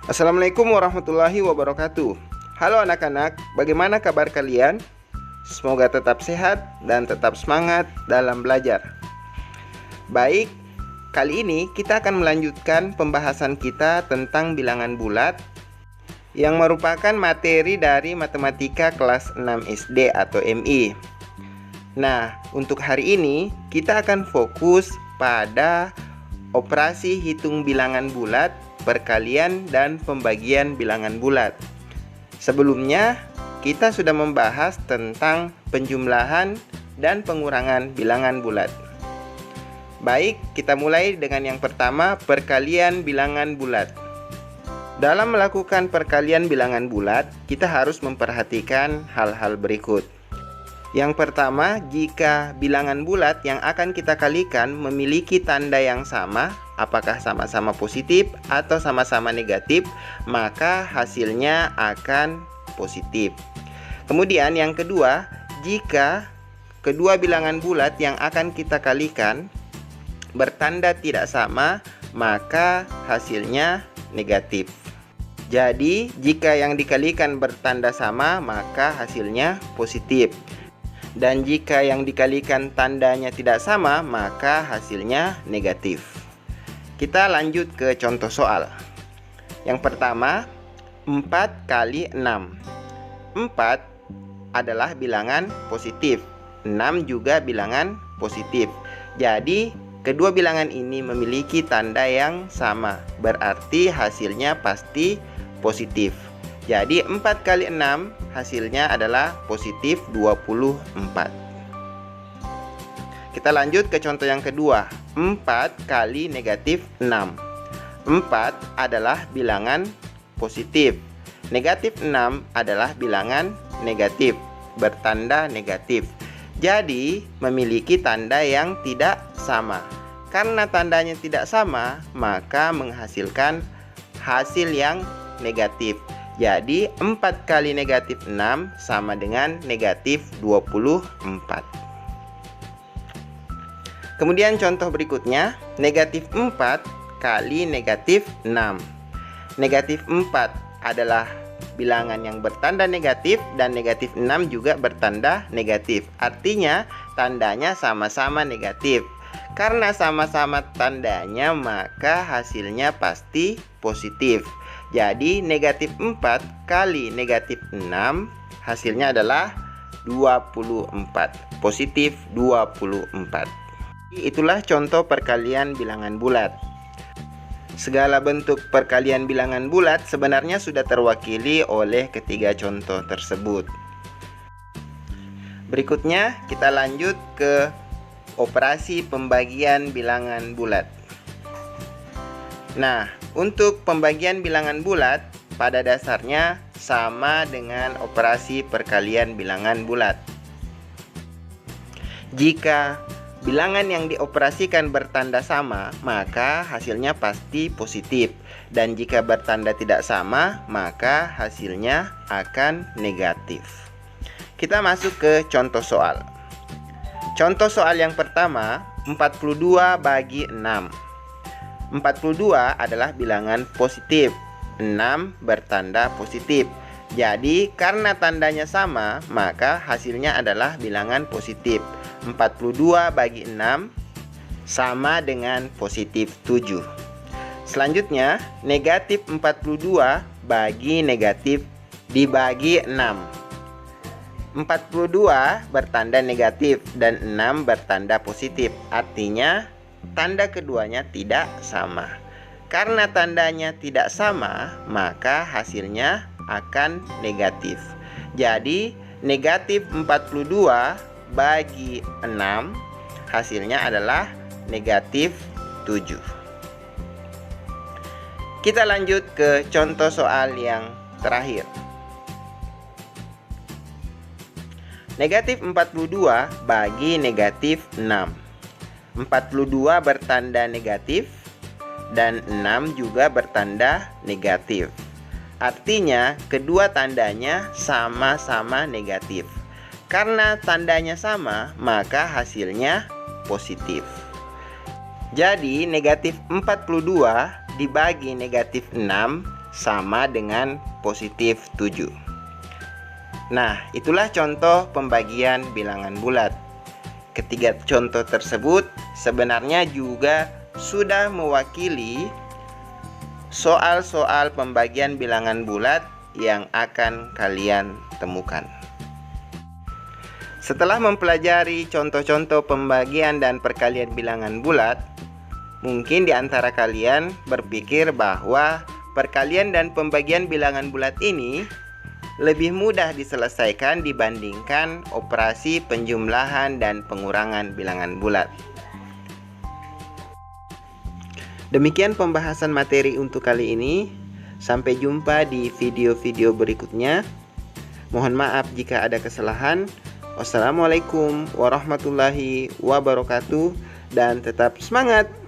Assalamualaikum warahmatullahi wabarakatuh. Halo anak-anak, bagaimana kabar kalian? Semoga tetap sehat dan tetap semangat dalam belajar. Baik, kali ini kita akan melanjutkan pembahasan kita tentang bilangan bulat yang merupakan materi dari matematika kelas 6 SD atau MI. Nah, untuk hari ini kita akan fokus pada operasi hitung bilangan bulat, perkalian dan pembagian bilangan bulat. Sebelumnya, kita sudah membahas tentang penjumlahan dan pengurangan bilangan bulat. Baik, kita mulai dengan yang pertama, perkalian bilangan bulat. Dalam melakukan perkalian bilangan bulat, kita harus memperhatikan hal-hal berikut. Yang pertama, jika bilangan bulat yang akan kita kalikan memiliki tanda yang sama, apakah sama-sama positif atau sama-sama negatif, maka hasilnya akan positif. Kemudian yang kedua, jika kedua bilangan bulat yang akan kita kalikan bertanda tidak sama, maka hasilnya negatif. Jadi, jika yang dikalikan bertanda sama, maka hasilnya positif. Dan jika yang dikalikan tandanya tidak sama, maka hasilnya negatif. Kita lanjut ke contoh soal. Yang pertama, 4 kali 6. 4 adalah bilangan positif, 6 juga bilangan positif. Jadi, kedua bilangan ini memiliki tanda yang sama, berarti hasilnya pasti positif. Jadi 4 kali 6 hasilnya adalah positif 24. Kita lanjut ke contoh yang kedua, 4 kali negatif 6. 4 adalah bilangan positif. Negatif 6 adalah bilangan negatif, bertanda negatif. Jadi memiliki tanda yang tidak sama. Karena tandanya tidak sama, maka menghasilkan hasil yang negatif. Jadi 4 kali negatif 6 sama dengan negatif 24. Kemudian contoh berikutnya, negatif 4 kali negatif 6. Negatif 4 adalah bilangan yang bertanda negatif dan negatif 6 juga bertanda negatif. Artinya tandanya sama-sama negatif. Karena sama-sama tandanya, maka hasilnya pasti positif. Jadi negatif 4 kali negatif 6 hasilnya adalah 24. Positif 24. Itulah contoh perkalian bilangan bulat. Segala bentuk perkalian bilangan bulat sebenarnya sudah terwakili oleh ketiga contoh tersebut. Berikutnya kita lanjut ke operasi pembagian bilangan bulat. Nah, untuk pembagian bilangan bulat pada dasarnya sama dengan operasi perkalian bilangan bulat. Jika bilangan yang dioperasikan bertanda sama, maka hasilnya pasti positif. Dan jika bertanda tidak sama, maka hasilnya akan negatif. Kita masuk ke contoh soal. Contoh soal yang pertama, 42 bagi 6. 42 adalah bilangan positif, 6 bertanda positif. Jadi karena tandanya sama, maka hasilnya adalah bilangan positif. 42 bagi 6 sama dengan positif 7. Selanjutnya, negatif 42 bagi negatif dibagi 6. 42 bertanda negatif dan 6 bertanda positif. Artinya tanda keduanya tidak sama. Karena tandanya tidak sama, maka hasilnya akan negatif. Jadi negatif 42 bagi 6 hasilnya adalah negatif 7. Kita lanjut ke contoh soal yang terakhir. Negatif 42 bagi negatif 6. 42 bertanda negatif dan 6 juga bertanda negatif. Artinya kedua tandanya sama-sama negatif. Karena tandanya sama, maka hasilnya positif. Jadi negatif 42 dibagi negatif 6 sama dengan positif 7. Nah, itulah contoh pembagian bilangan bulat. Ketiga contoh tersebut sebenarnya juga sudah mewakili soal-soal pembagian bilangan bulat yang akan kalian temukan. Setelah mempelajari contoh-contoh pembagian dan perkalian bilangan bulat, mungkin di antara kalian berpikir bahwa perkalian dan pembagian bilangan bulat ini lebih mudah diselesaikan dibandingkan operasi penjumlahan dan pengurangan bilangan bulat. Demikian pembahasan materi untuk kali ini. Sampai jumpa di video-video berikutnya. Mohon maaf jika ada kesalahan. Wassalamualaikum warahmatullahi wabarakatuh, dan tetap semangat!